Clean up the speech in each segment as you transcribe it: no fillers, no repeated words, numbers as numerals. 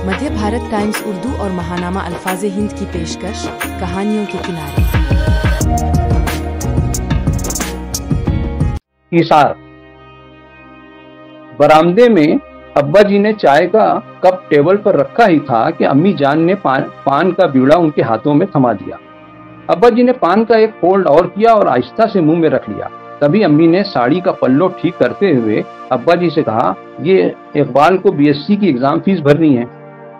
मध्य Bharat times Urdu और महानामा अल्फाज हिंद की पेशकश कहानियों के किनारे। इशार। बरामदे में अब्बा जी ने चाय का कप टेबल पर रखा ही था कि अम्मी जान ने पान का बीड़ा उनके हाथों में थमा दिया। अब्बा जी ने पान का एक फोल्ड और किया और आहिस्ता से मुंह में रख लिया। तभी अम्मी ने साड़ी का पल्लो ठीक करते हुए अब्बा जी से कहा, ये इकबाल को बीएससी की एग्जाम फीस भरनी है।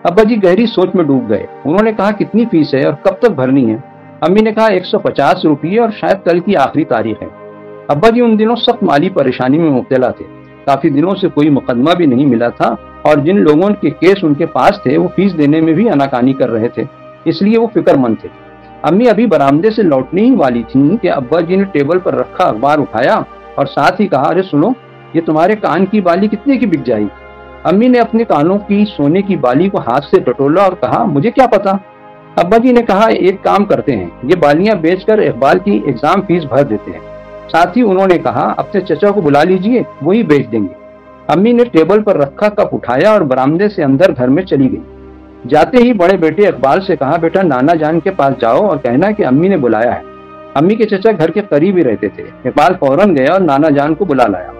अब्बा जी गहरी सोच में डूब गए। उन्होंने कहा, कितनी फीस है और कब तक भरनी है? अम्मी ने कहा, 150 रुपये और शायद कल की आखिरी तारीख है। अब्बा जी उन दिनों सख्त माली परेशानी में मुब्तला थे। काफी दिनों से कोई मुकदमा भी नहीं मिला था और जिन लोगों के केस उनके पास थे वो फीस देने में भी आनाकानी कर रहे थे, इसलिए वो फिक्रमंद थे। अम्मी अभी बरामदे से लौटने ही वाली थी कि अब्बा जी ने टेबल पर रखा अखबार उठाया और साथ ही कहा, अरे सुनो, ये तुम्हारे कान की बाली कितने की बिक जाएगी? अम्मी ने अपने कानों की सोने की बाली को हाथ से टटोला और कहा, मुझे क्या पता। अब्बा जी ने कहा, एक काम करते हैं, ये बालियां बेचकर इकबाल की एग्जाम फीस भर देते हैं। साथ ही उन्होंने कहा, अपने चचा को बुला लीजिए, वही बेच देंगे। अम्मी ने टेबल पर रखा कप उठाया और बरामदे से अंदर घर में चली गई। जाते ही बड़े बेटे इकबाल से कहा, बेटा नाना जान के पास जाओ और कहना कि अम्मी ने बुलाया है। अम्मी के चचा घर के करीब ही रहते थे। इकबाल फौरन गया और नाना जान को बुला लाया।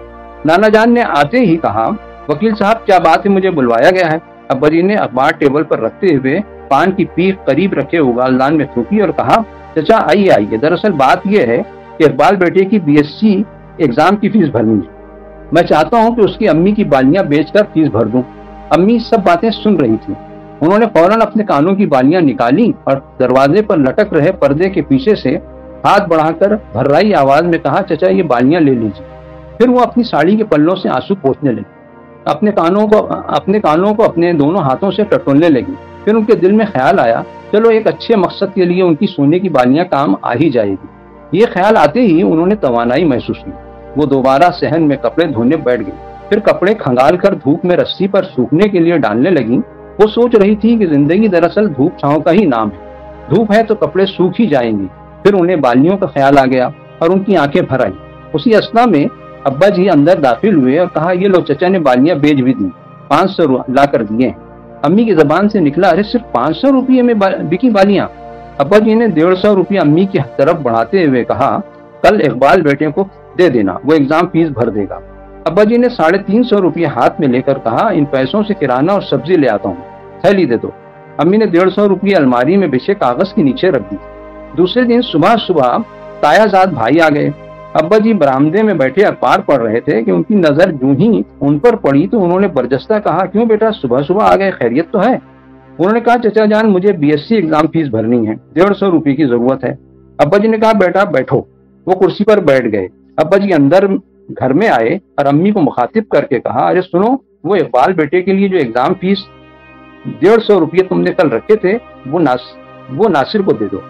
नाना जान ने आते ही कहा, वकील साहब क्या बात है, मुझे बुलवाया गया है? अब्बा जी ने अखबार टेबल पर रखते हुए पान की पीक करीब रखे उगालदान में थूकी और कहा, चचा आइए आइए, दरअसल बात यह है कि इकबाल बेटे की बीएससी एग्जाम की फीस भरनी है। मैं चाहता हूं कि उसकी अम्मी की बालियां बेचकर फीस भर दूं। अम्मी सब बातें सुन रही थी। उन्होंने फौरन अपने कानों की बालियां निकाली और दरवाजे पर लटक रहे पर्दे के पीछे से हाथ बढ़ाकर भर्राई आवाज में कहा, चचा ये बालियां ले लीजिए। फिर वो अपनी साड़ी के पल्लों से आंसू पोंछने लगी। अपने कानों को अपने दोनों हाथों से टटोलने लगी। फिर उनके दिल में ख्याल आया, चलो एक अच्छे मकसद के लिए उनकी सोने की बालियां काम आ ही जाएगी। ये ख्याल आते ही उन्होंने तवानाई महसूस की। वो दोबारा सहन में कपड़े धोने बैठ गई। फिर कपड़े खंगाल कर धूप में रस्सी पर सूखने के लिए डालने लगी। वो सोच रही थी कि जिंदगी दरअसल धूप छांव का ही नाम है। धूप है तो कपड़े सूख ही जाएंगे। फिर उन्हें बालियों का ख्याल आ गया और उनकी आंखें भर आई। उसी अस्ना में अब्बा जी अंदर दाखिल हुए और कहा, ये लो चचा ने बालियां बेच भी दी, 500 ला कर दिए हैं। अम्मी की जबान से निकला, अरे सिर्फ 500 रुपये में बिकी बालियां? अब्बा जी ने 150 रुपये अम्मी की तरफ बढ़ाते हुए कहा, कल इकबाल बेटे को दे देना, वो एग्जाम फीस भर देगा। अब्बा जी ने 350 रुपये हाथ में लेकर कहा, इन पैसों से किराना और सब्जी ले आता हूँ, थैली दे दो। अम्मी ने 150 रुपये अलमारी में बिछे कागज के नीचे रख दी। दूसरे दिन सुबह सुबह तायाजाद भाई आ गए। अब्बा जी बरामदे में बैठे अखबार पढ़ रहे थे कि उनकी नजर यूं ही उन पर पड़ी तो उन्होंने बरजस्ता कहा, क्यों बेटा सुबह सुबह आ गए, खैरियत तो है? उन्होंने कहा, चचा जान मुझे बीएससी एग्जाम फीस भरनी है, 150 रुपये की जरूरत है। अब्बा जी ने कहा, बेटा बैठो। वो कुर्सी पर बैठ गए। अब्बा जी अंदर घर में आए और अम्मी को मुखातिब करके कहा, अरे सुनो, वो इकबाल बेटे के लिए जो एग्जाम फीस 150 रुपये तुमने कल रखे थे वो नासिर को दे दो,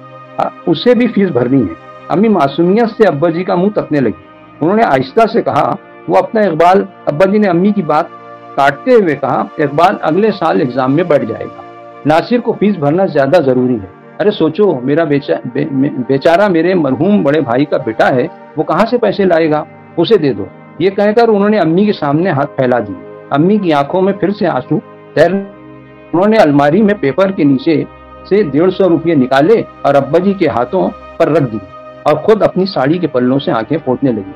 उसे भी फीस भरनी है। अम्मी मासूमियत से अब्बा जी का मुंह तकने लगी। उन्होंने आहिस्ता से कहा, वो अपना इकबाल। अब्बा जी ने अम्मी की बात काटते हुए कहा, इकबाल अगले साल एग्जाम में बैठ जाएगा, नासिर को फीस भरना ज्यादा जरूरी है। अरे सोचो, मेरा बेचारा मेरे मरहूम बड़े भाई का बेटा है, वो कहाँ से पैसे लाएगा, उसे दे दो। ये कहकर उन्होंने अम्मी के सामने हाथ फैला दिए। अम्मी की आंखों में फिर से आंसू तैर। उन्होंने अलमारी में पेपर के नीचे से 150 रुपये निकाले और अब्बा जी के हाथों पर रख दिए और खुद अपनी साड़ी के पल्लों से आंखें पोंछने लगी।